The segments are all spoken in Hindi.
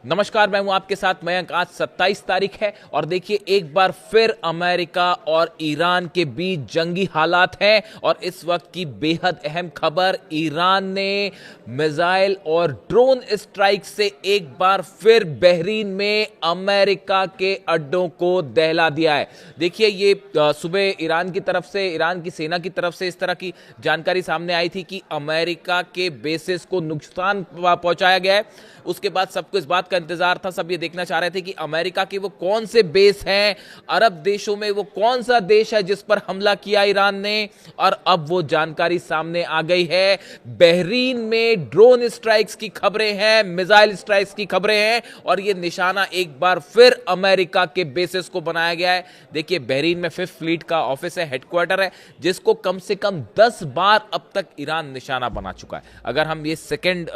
नमस्कार, मैं हूं आपके साथ मयंक। आज 27 तारीख है और देखिए एक बार फिर अमेरिका और ईरान के बीच जंगी हालात हैं। और इस वक्त की बेहद अहम खबर, ईरान ने मिसाइल और ड्रोन स्ट्राइक से एक बार फिर बहरीन में अमेरिका के अड्डों को दहला दिया है। देखिए ये सुबह ईरान की तरफ से, ईरान की सेना की तरफ से इस तरह की जानकारी सामने आई थी कि अमेरिका के बेसिस को नुकसान पहुंचाया गया है। उसके बाद सबको इस बात का इंतजार था, सब ये देखना चाह रहे थे कि अमेरिका के वो कौन से बेस हैं, अरब देशों में वो कौन सा देश है जिस पर हमला किया ईरान ने। और अब वो जानकारी सामने आ गई है। बहरीन में ड्रोन स्ट्राइक्स की खबरें हैं, मिसाइल स्ट्राइक्स की खबरें हैं और ये निशाना एक बार फिर अमेरिका के बेसिस को बनाया गया है। देखिए बहरीन में 5th फ्लीट का ऑफिस है, हेडक्वार्टर है, जिसको कम से कम 10 बार अब तक ईरान निशाना बना चुका है। अगर हम ये सेकेंड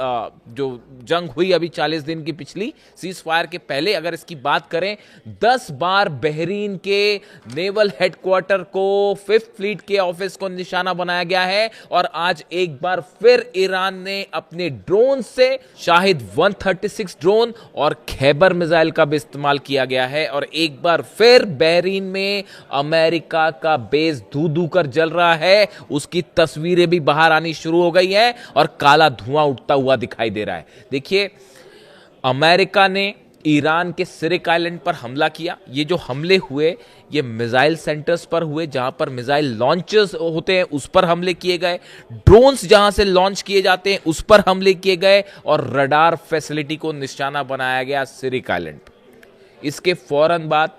जो जंग हुई अभी 40 दिन की पिछली सीज फायर के पहले अगर इसकी बात करें, 10 बार बहरीन के नेवल हेडक्वार्टर को, 5th फ्लीट के ऑफिस को निशाना बनाया गया है। और आज एक बार फिर ईरान ने अपने ड्रोन से शाहिद 136 ड्रोन और खैबर मिसाइल का भी इस्तेमाल किया गया है। और एक बार फिर बहरीन में अमेरिका का बेस धू धू कर जल रहा है, उसकी तस्वीरें भी बाहर आनी शुरू हो गई है और काला धुआं उठता हुआ दिखाई दे रहा है। देखिए अमेरिका ने ईरान के सिरिक आइलैंड पर हमला किया। ये जो हमले हुए ये मिसाइल सेंटर्स पर हुए, जहां पर मिसाइल लॉन्चर्स होते हैं उस पर हमले किए गए, ड्रोन्स जहां से लॉन्च किए जाते हैं उस पर हमले किए गए और रडार फैसिलिटी को निशाना बनाया गया सिरिक आइलैंड। इसके फौरन बाद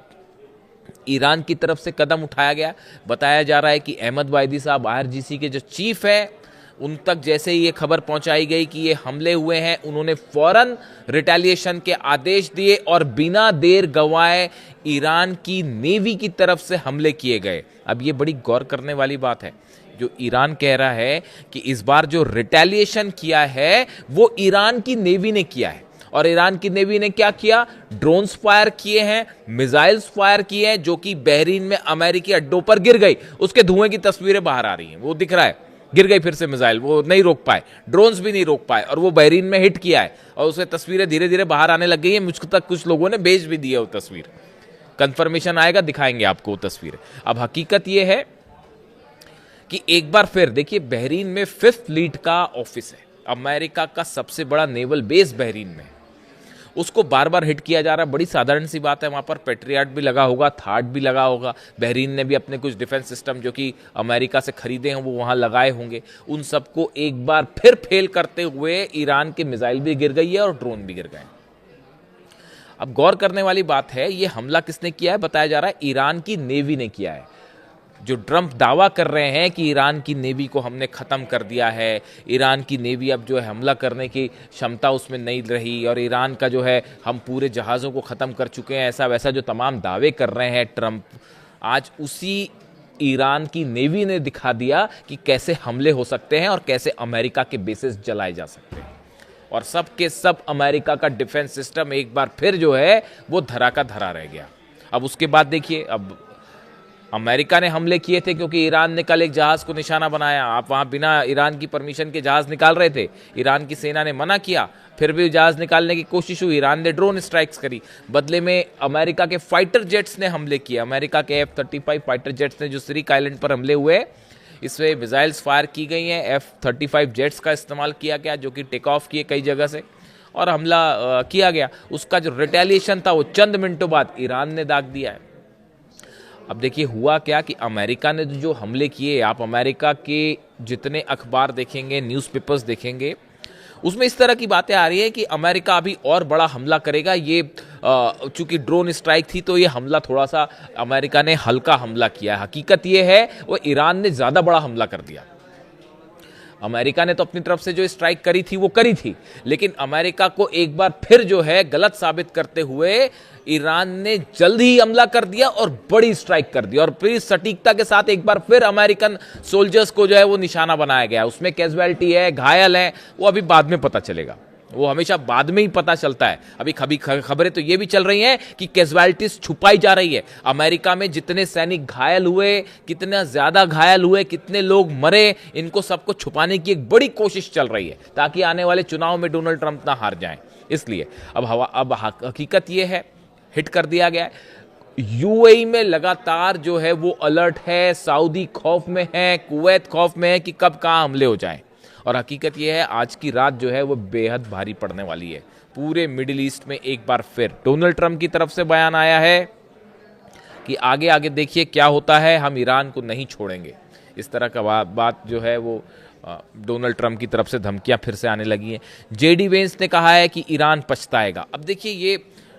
ईरान की तरफ से कदम उठाया गया। बताया जा रहा है कि अहमद वाहिदी साहब IRGC के जो चीफ है उन तक जैसे ही ये खबर पहुंचाई गई कि ये हमले हुए हैं, उन्होंने फौरन रिटेलिएशन के आदेश दिए और बिना देर गंवाए ईरान की नेवी की तरफ से हमले किए गए। अब ये बड़ी गौर करने वाली बात है, जो ईरान कह रहा है कि इस बार जो रिटेलिएशन किया है वो ईरान की नेवी ने किया है। और ईरान की नेवी ने क्या किया? ड्रोन्स फायर किए हैं, मिसाइल्स फायर किए हैं, जो कि बहरीन में अमेरिकी अड्डों पर गिर गई। उसके धुएं की तस्वीरें बाहर आ रही हैं, वो दिख रहा है, गिर गई फिर से मिसाइल, वो नहीं रोक पाए, ड्रोन्स भी नहीं रोक पाए और वो बहरीन में हिट किया है। और उससे तस्वीरें धीरे धीरे बाहर आने लग गई हैं, मुझ तक कुछ लोगों ने भेज भी दी है वो तस्वीर। कंफर्मेशन आएगा, दिखाएंगे आपको वो तस्वीर। अब हकीकत ये है कि एक बार फिर देखिए बहरीन में 5th फ्लीट का ऑफिस है, अमेरिका का सबसे बड़ा नेवल बेस बहरीन में, उसको बार बार हिट किया जा रहा है। बड़ी साधारण सी बात है, वहाँ पर पेट्रियट भी लगा होगा, थार्ड भी लगा होगा। बहरीन ने भी अपने कुछ डिफेंस सिस्टम जो कि अमेरिका से खरीदे हैं वो वहाँ लगाए होंगे। उन सबको एक बार फिर फेल करते हुए ईरान के मिसाइल भी गिर गई है और ड्रोन भी गिर गए। अब गौर करने वाली बात है, ये हमला किसने किया है? बताया जा रहा है ईरान की नेवी ने किया है। जो ट्रंप दावा कर रहे हैं कि ईरान की नेवी को हमने ख़त्म कर दिया है, ईरान की नेवी अब जो है हमला करने की क्षमता उसमें नहीं रही और ईरान का जो है हम पूरे जहाज़ों को ख़त्म कर चुके हैं, ऐसा वैसा जो तमाम दावे कर रहे हैं ट्रंप, आज उसी ईरान की नेवी ने दिखा दिया कि कैसे हमले हो सकते हैं और कैसे अमेरिका के बेसिस जलाए जा सकते हैं। और सब के सब अमेरिका का डिफेंस सिस्टम एक बार फिर जो है वो धरा का धरा रह गया। अब उसके बाद देखिए, अब अमेरिका ने हमले किए थे क्योंकि ईरान ने कल एक जहाज को निशाना बनाया। आप वहां बिना ईरान की परमिशन के जहाज निकाल रहे थे, ईरान की सेना ने मना किया, फिर भी जहाज निकालने की कोशिश हुई, ईरान ने ड्रोन स्ट्राइक्स करी। बदले में अमेरिका के फाइटर जेट्स ने हमले किए। अमेरिका के F-35 फाइटर जेट्स ने जो सिरिक आइलैंड पर हमले हुए, इसमें मिसाइल्स फायर की गई हैं। F-35 जेट्स का इस्तेमाल किया गया जो कि टेक ऑफ किए कई जगह से और हमला किया गया। उसका जो रिटेलिएशन था वो चंद मिनटों बाद ईरान ने दाग दिया है। अब देखिए हुआ क्या कि अमेरिका ने जो हमले किए, आप अमेरिका के जितने अखबार देखेंगे, न्यूज़पेपर्स देखेंगे, उसमें इस तरह की बातें आ रही है कि अमेरिका अभी और बड़ा हमला करेगा। ये चूंकि ड्रोन स्ट्राइक थी तो ये हमला थोड़ा सा अमेरिका ने हल्का हमला किया। हकीकत ये है वो ईरान ने ज़्यादा बड़ा हमला कर दिया। अमेरिका ने तो अपनी तरफ से जो स्ट्राइक करी थी वो करी थी, लेकिन अमेरिका को एक बार फिर जो है गलत साबित करते हुए ईरान ने जल्द ही हमला कर दिया और बड़ी स्ट्राइक कर दी। और फिर सटीकता के साथ एक बार फिर अमेरिकन सोल्जर्स को जो है वो निशाना बनाया गया। उसमें कैजुअलिटी है, घायल है, वो अभी बाद में पता चलेगा, वो हमेशा बाद में ही पता चलता है। अभी खबरें तो ये भी चल रही हैं कि कैजुअलिटीज छुपाई जा रही है। अमेरिका में जितने सैनिक घायल हुए, कितना ज्यादा घायल हुए, कितने लोग मरे, इनको सबको छुपाने की एक बड़ी कोशिश चल रही है ताकि आने वाले चुनाव में डोनाल्ड ट्रंप ना हार जाएं। इसलिए अब हकीकत ये है, हिट कर दिया गया है। यूएई में लगातार जो है वो अलर्ट है, सऊदी खौफ में है, कुवैत खौफ में है कि कब कहाँ हमले हो जाएं। और हकीकत यह है आज की रात जो है वो बेहद भारी पड़ने वाली है। पूरे मिडिल ईस्ट में एक बार फिर डोनाल्ड ट्रंप की तरफ से बयान आया है कि आगे आगे देखिए क्या होता है, हम ईरान को नहीं छोड़ेंगे। इस तरह का बात जो है वो डोनाल्ड ट्रंप की तरफ से धमकियां फिर से आने लगी हैं। जेडी वेंस ने कहा है कि ईरान पछताएगा। अब देखिए ये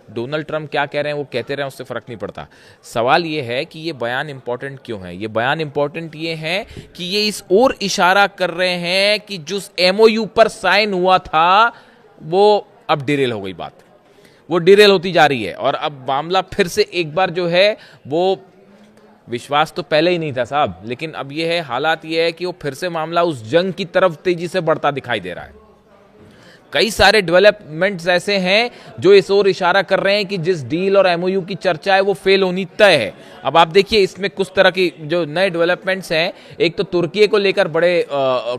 डोनाल्ड ट्रंप क्या कह रहे हैं वो कहते रहे, उससे फर्क नहीं पड़ता। सवाल ये है कि ये बयान इंपॉर्टेंट क्यों है। ये बयान इंपॉर्टेंट ये है कि ये इस ओर इशारा कर रहे हैं कि जो एमओयू पर साइन हुआ था वो अब डिरेल हो गई, बात वो डिरेल होती जा रही है। और अब मामला फिर से एक बार जो है वो, विश्वास तो पहले ही नहीं था साहब, लेकिन अब ये है, हालात ये है कि वो फिर से मामला उस जंग की तरफ तेजी से बढ़ता दिखाई दे रहा है। कई सारे डेवलपमेंट्स ऐसे हैं जो इस ओर इशारा कर रहे हैं कि जिस डील और एमओयू की चर्चा है वो फेल होनी तय है। अब आप देखिए इसमें कुछ तरह की जो नए डेवलपमेंट्स हैं, एक तो तुर्की को लेकर बड़े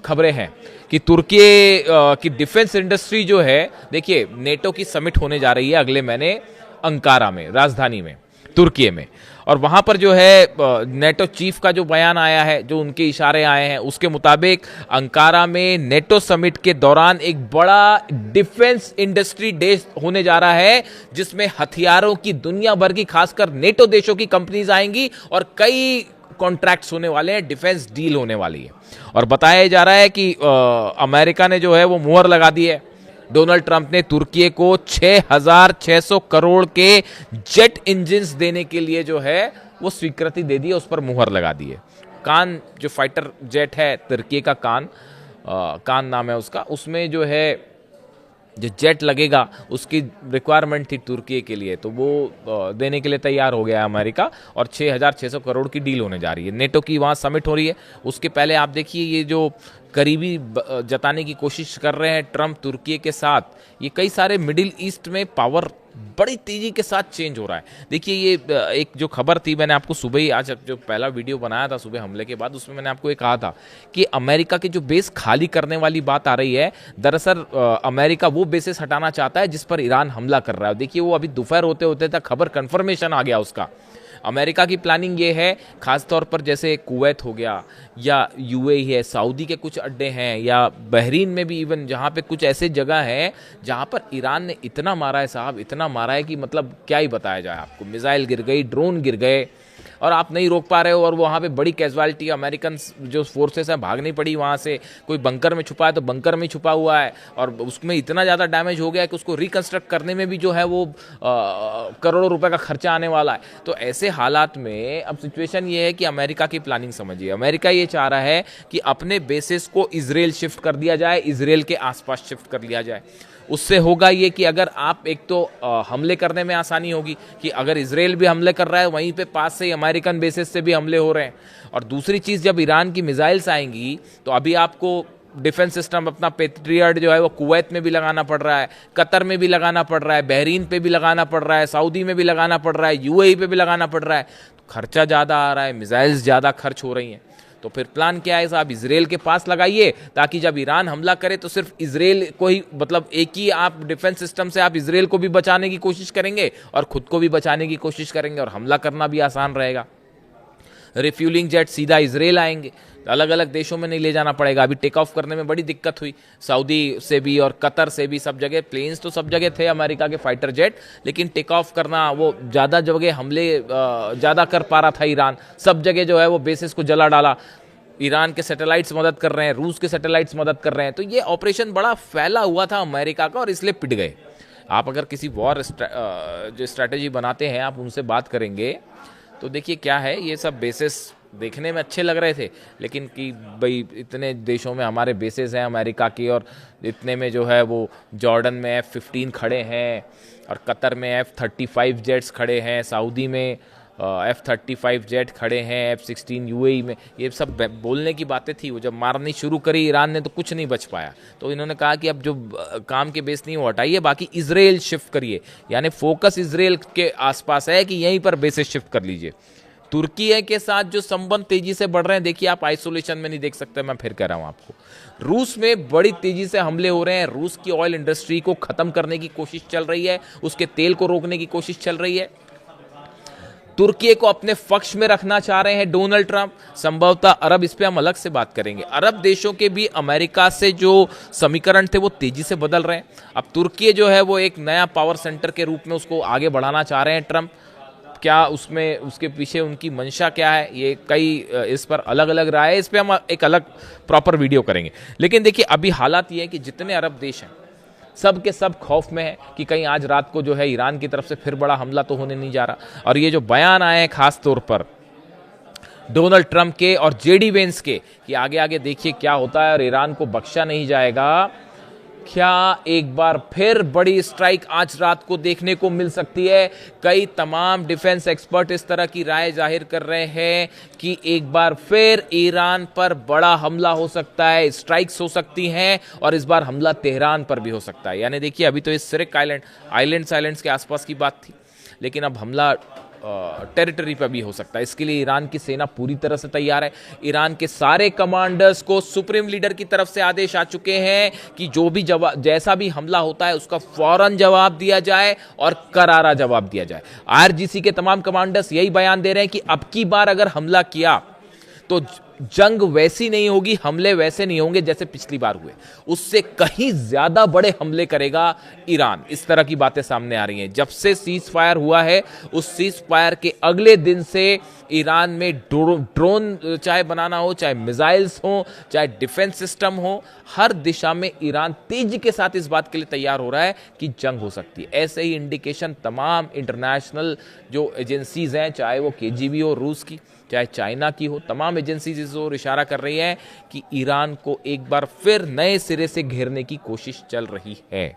खबरें हैं कि तुर्की की डिफेंस इंडस्ट्री जो है, देखिए नेटो की समिट होने जा रही है अगले महीने अंकारा में, राजधानी में, तुर्की में। और वहां पर जो है नेटो चीफ का जो बयान आया है, जो उनके इशारे आए हैं, उसके मुताबिक अंकारा में नेटो समिट के दौरान एक बड़ा डिफेंस इंडस्ट्री डे होने जा रहा है, जिसमें हथियारों की दुनिया भर की, खासकर नेटो देशों की कंपनीज आएंगी और कई कॉन्ट्रैक्ट्स होने वाले हैं, डिफेंस डील होने वाली है। और बताया जा रहा है कि अमेरिका ने जो है वो मुहर लगा दी है। डोनाल्ड ट्रंप ने तुर्की को 6,600 करोड़ के जेट इंजन्स देने के लिए जो है वो स्वीकृति दे दी है, उस पर मुहर लगा दी है। कान जो फाइटर जेट है तुर्की का, कान नाम है उसका, उसमें जो है जो जेट लगेगा उसकी रिक्वायरमेंट थी तुर्की के लिए, तो वो देने के लिए तैयार हो गया है अमेरिका। और 6,600 करोड़ की डील होने जा रही है। नेटो की वहाँ समिट हो रही है, उसके पहले आप देखिए ये जो करीबी जताने की कोशिश कर रहे हैं ट्रंप तुर्की के साथ, ये कई सारे मिडिल ईस्ट में पावर बड़ी तेजी के साथ चेंज हो रहा है। देखिए ये एक जो खबर थी, मैंने आपको सुबह ही, आज जो पहला वीडियो बनाया था सुबह हमले के बाद, उसमें मैंने आपको ये कहा था कि अमेरिका के जो बेस खाली करने वाली बात आ रही है, दरअसल अमेरिका वो बेसेस हटाना चाहता है जिस पर ईरान हमला कर रहा है। देखिए वो अभी दोपहर होते होते तक खबर कंफर्मेशन आ गया उसका। अमेरिका की प्लानिंग ये है, खासतौर पर जैसे कुवैत हो गया या यूएई है, सऊदी के कुछ अड्डे हैं, या बहरीन में भी इवन, जहाँ पे कुछ ऐसे जगह हैं जहाँ पर ईरान ने इतना मारा है साहब, इतना मारा है कि मतलब क्या ही बताया जाए आपको। मिसाइल गिर गई, ड्रोन गिर गए और आप नहीं रोक पा रहे हो। और वहाँ पे बड़ी कैजुअलिटी, अमेरिकन जो फोर्सेस हैं भागनी पड़ी वहाँ से। कोई बंकर में छुपा है तो बंकर में छुपा हुआ है, और उसमें इतना ज़्यादा डैमेज हो गया है कि उसको रिकंस्ट्रक्ट करने में भी जो है वो करोड़ों रुपए का खर्चा आने वाला है। तो ऐसे हालात में अब सिचुएशन ये है कि अमेरिका की प्लानिंग समझिए। अमेरिका ये चाह रहा है कि अपने बेसिस को इजराइल शिफ्ट कर दिया जाए, इजराइल के आसपास शिफ्ट कर लिया जाए। उससे होगा ये कि अगर आप, एक तो हमले करने में आसानी होगी कि अगर इजराइल भी हमले कर रहा है, वहीं पे पास से ही अमेरिकन बेसिस से भी हमले हो रहे हैं। और दूसरी चीज़, जब ईरान की मिसाइल्स आएंगी तो अभी आपको डिफेंस सिस्टम अपना पेट्रियट जो है वो कुवैत में भी लगाना पड़ रहा है, कतर में भी लगाना पड़ रहा है, बहरीन पे भी लगाना पड़ रहा है, सऊदी में भी लगाना पड़ रहा है, यूएई पे भी लगाना पड़ रहा है। तो खर्चा ज़्यादा आ रहा है, मिसाइल्स ज़्यादा खर्च हो रही हैं। तो फिर प्लान क्या है साहब, इजराइल के पास लगाइए ताकि जब ईरान हमला करे तो सिर्फ इजराइल को ही, मतलब एक ही आप डिफेंस सिस्टम से आप इजराइल को भी बचाने की कोशिश करेंगे और खुद को भी बचाने की कोशिश करेंगे, और हमला करना भी आसान रहेगा। रिफ्यूलिंग जेट सीधा इजराइल आएंगे, अलग अलग देशों में नहीं ले जाना पड़ेगा। अभी टेक ऑफ करने में बड़ी दिक्कत हुई, सऊदी से भी और कतर से भी, सब जगह प्लेन्स तो सब जगह थे अमेरिका के फाइटर जेट, लेकिन टेक ऑफ करना, वो ज़्यादा जगह हमले ज़्यादा कर पा रहा था ईरान, सब जगह जो है वो बेसिस को जला डाला। ईरान के सैटेलाइट्स मदद कर रहे हैं, रूस के सैटेलाइट्स मदद कर रहे हैं। तो ये ऑपरेशन बड़ा फैला हुआ था अमेरिका का, और इसलिए पिट गए। आप अगर किसी वॉर जो स्ट्रैटेजी बनाते हैं, आप उनसे बात करेंगे तो देखिए क्या है, ये सब बेसिस देखने में अच्छे लग रहे थे, लेकिन कि भाई इतने देशों में हमारे बेसेस हैं अमेरिका की, और इतने में जो है वो जॉर्डन में F-15 खड़े हैं, और कतर में F-35 जेट्स खड़े हैं, सऊदी में F-35 जेट खड़े हैं, F-16 यूएई में। ये सब बोलने की बातें थी, वो जब मारनी शुरू करी ईरान ने तो कुछ नहीं बच पाया। तो इन्होंने कहा कि अब जो काम के बेस नहीं वो हटाइए, बाकी इजराइल शिफ्ट करिए, यानी फोकस इजराइल के आसपास है कि यहीं पर बेसेस शिफ्ट कर लीजिए। तुर्की के साथ जो संबंध तेजी से बढ़ रहे हैं, देखिए आप आइसोलेशन में नहीं देख सकते, मैं फिर कह रहा हूं आपको। रूस में बड़ी तेजी से हमले हो रहे हैं, रूस की ऑयल इंडस्ट्री को खत्म करने की कोशिश चल रही है, उसके तेल को रोकने की कोशिश चल रही है। तुर्की को अपने पक्ष में रखना चाह रहे हैं डोनाल्ड ट्रंप, संभवतः अरब, इस पे हम अलग से बात करेंगे। अरब देशों के भी अमेरिका से जो समीकरण थे वो तेजी से बदल रहे हैं। अब तुर्की जो है वो एक नया पावर सेंटर के रूप में उसको आगे बढ़ाना चाह रहे हैं ट्रंप। क्या उसमें उसके पीछे उनकी मंशा क्या है, ये कई इस पर अलग अलग राय है, इस पे हम एक अलग प्रॉपर वीडियो करेंगे। लेकिन देखिए अभी हालात ये है कि जितने अरब देश हैं सब के सब खौफ में है कि कहीं आज रात को जो है ईरान की तरफ से फिर बड़ा हमला तो होने नहीं जा रहा। और ये जो बयान आए हैं खास तौर पर डोनाल्ड ट्रंप के और जेडी वेंस के कि आगे आगे देखिए क्या होता है और ईरान को बख्शा नहीं जाएगा, क्या एक बार फिर बड़ी स्ट्राइक आज रात को देखने को मिल सकती है। कई तमाम डिफेंस एक्सपर्ट इस तरह की राय जाहिर कर रहे हैं कि एक बार फिर ईरान पर बड़ा हमला हो सकता है, स्ट्राइक्स हो सकती हैं और इस बार हमला तेहरान पर भी हो सकता है। यानी देखिए अभी तो इस सिरिक आइलैंड्स के आसपास की बात थी, लेकिन अब हमला टेरिटरी पर भी हो सकता है। इसके लिए ईरान की सेना पूरी तरह से तैयार है। ईरान के सारे कमांडर्स को सुप्रीम लीडर की तरफ से आदेश आ चुके हैं कि जो भी जैसा भी हमला होता है उसका फौरन जवाब दिया जाए और करारा जवाब दिया जाए। आईआरजीसी के तमाम कमांडर्स यही बयान दे रहे हैं कि अब की बार अगर हमला किया तो जंग वैसी नहीं होगी, हमले वैसे नहीं होंगे जैसे पिछली बार हुए, उससे कहीं ज्यादा बड़े हमले करेगा ईरान। इस तरह की बातें सामने आ रही हैं। जब से सीज फायर हुआ है उस सीज फायर के अगले दिन से ईरान में ड्रोन चाहे बनाना हो, चाहे मिसाइल्स हो, चाहे डिफेंस सिस्टम हो, हर दिशा में ईरान तेजी के साथ इस बात के लिए तैयार हो रहा है कि जंग हो सकती है। ऐसे ही इंडिकेशन तमाम इंटरनेशनल जो एजेंसीज हैं, चाहे वो केजीबी हो रूस की, चाहे चाइना की हो, तमाम एजेंसीज इस ओर इशारा कर रही हैं कि ईरान को एक बार फिर नए सिरे से घेरने की कोशिश चल रही है।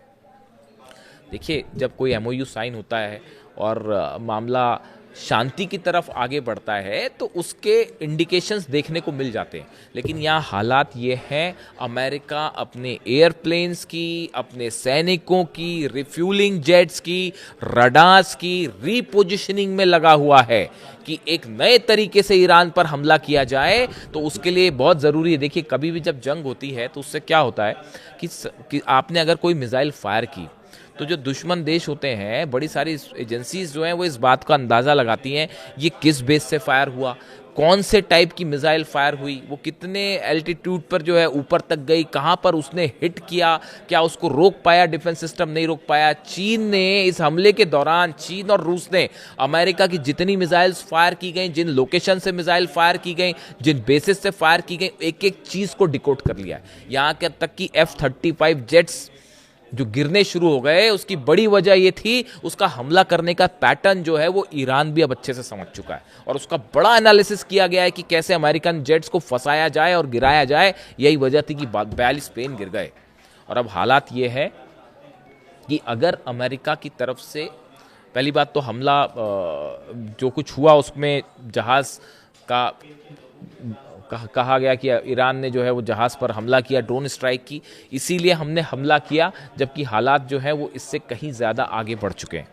देखिए जब कोई एमओयू साइन होता है और मामला शांति की तरफ आगे बढ़ता है तो उसके इंडिकेशंस देखने को मिल जाते हैं। लेकिन यहाँ हालात ये हैं, अमेरिका अपने एयरप्लेन्स की, अपने सैनिकों की, रिफ्यूलिंग जेट्स की, रडार्स की रीपोजिशनिंग में लगा हुआ है कि एक नए तरीके से ईरान पर हमला किया जाए। तो उसके लिए बहुत ज़रूरी है। देखिए कभी भी जब जंग होती है तो उससे क्या होता है कि आपने अगर कोई मिसाइल फायर की तो जो दुश्मन देश होते हैं, बड़ी सारी एजेंसीज जो हैं वो इस बात का अंदाज़ा लगाती हैं ये किस बेस से फायर हुआ, कौन से टाइप की मिसाइल फायर हुई, वो कितने एल्टीट्यूड पर जो है ऊपर तक गई, कहाँ पर उसने हिट किया, क्या उसको रोक पाया, डिफेंस सिस्टम नहीं रोक पाया। चीन ने इस हमले के दौरान, चीन और रूस ने अमेरिका की जितनी मिसाइल्स फायर की गई, जिन लोकेशन से मिसाइल फायर की गई, जिन बेसिस से फायर की गई, एक एक चीज़ को डिकोड कर लिया है। यहाँ तक कि F-35 जेट्स जो गिरने शुरू हो गए, उसकी बड़ी वजह ये थी उसका हमला करने का पैटर्न जो है वो ईरान भी अब अच्छे से समझ चुका है और उसका बड़ा एनालिसिस किया गया है कि कैसे अमेरिकन जेट्स को फंसाया जाए और गिराया जाए। यही वजह थी कि 42 प्लेन गिर गए। और अब हालात ये है कि अगर अमेरिका की तरफ से, पहली बात तो हमला जो कुछ हुआ उसमें जहाज का कहा गया कि ईरान ने जो है वो जहाज़ पर हमला किया, ड्रोन स्ट्राइक की, इसीलिए हमने हमला किया, जबकि हालात जो है वो इससे कहीं ज़्यादा आगे बढ़ चुके हैं।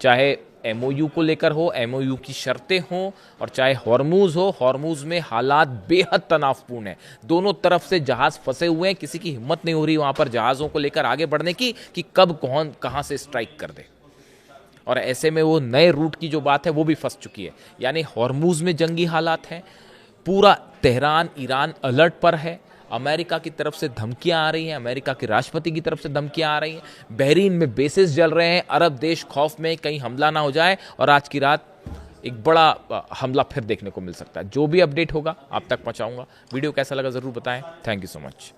चाहे एमओयू को लेकर हो, एमओयू की शर्तें हों, और चाहे हॉर्मूज हो, हॉर्मूज में हालात बेहद तनावपूर्ण हैं। दोनों तरफ से जहाज़ फंसे हुए हैं, किसी की हिम्मत नहीं हो रही वहाँ पर जहाज़ों को लेकर आगे बढ़ने की कि कब कौन कहाँ से स्ट्राइक कर दे। और ऐसे में वो नए रूट की जो बात है वो भी फंस चुकी है। यानी हॉर्मूज में जंगी हालात हैं, पूरा तेहरान ईरान अलर्ट पर है, अमेरिका की तरफ से धमकियां आ रही हैं, अमेरिका के राष्ट्रपति की तरफ से धमकियां आ रही हैं, बहरीन में बेसिस जल रहे हैं, अरब देश खौफ में कहीं हमला ना हो जाए और आज की रात एक बड़ा हमला फिर देखने को मिल सकता है। जो भी अपडेट होगा आप तक पहुंचाऊंगा। वीडियो कैसा लगा ज़रूर बताएं। Thank you so much.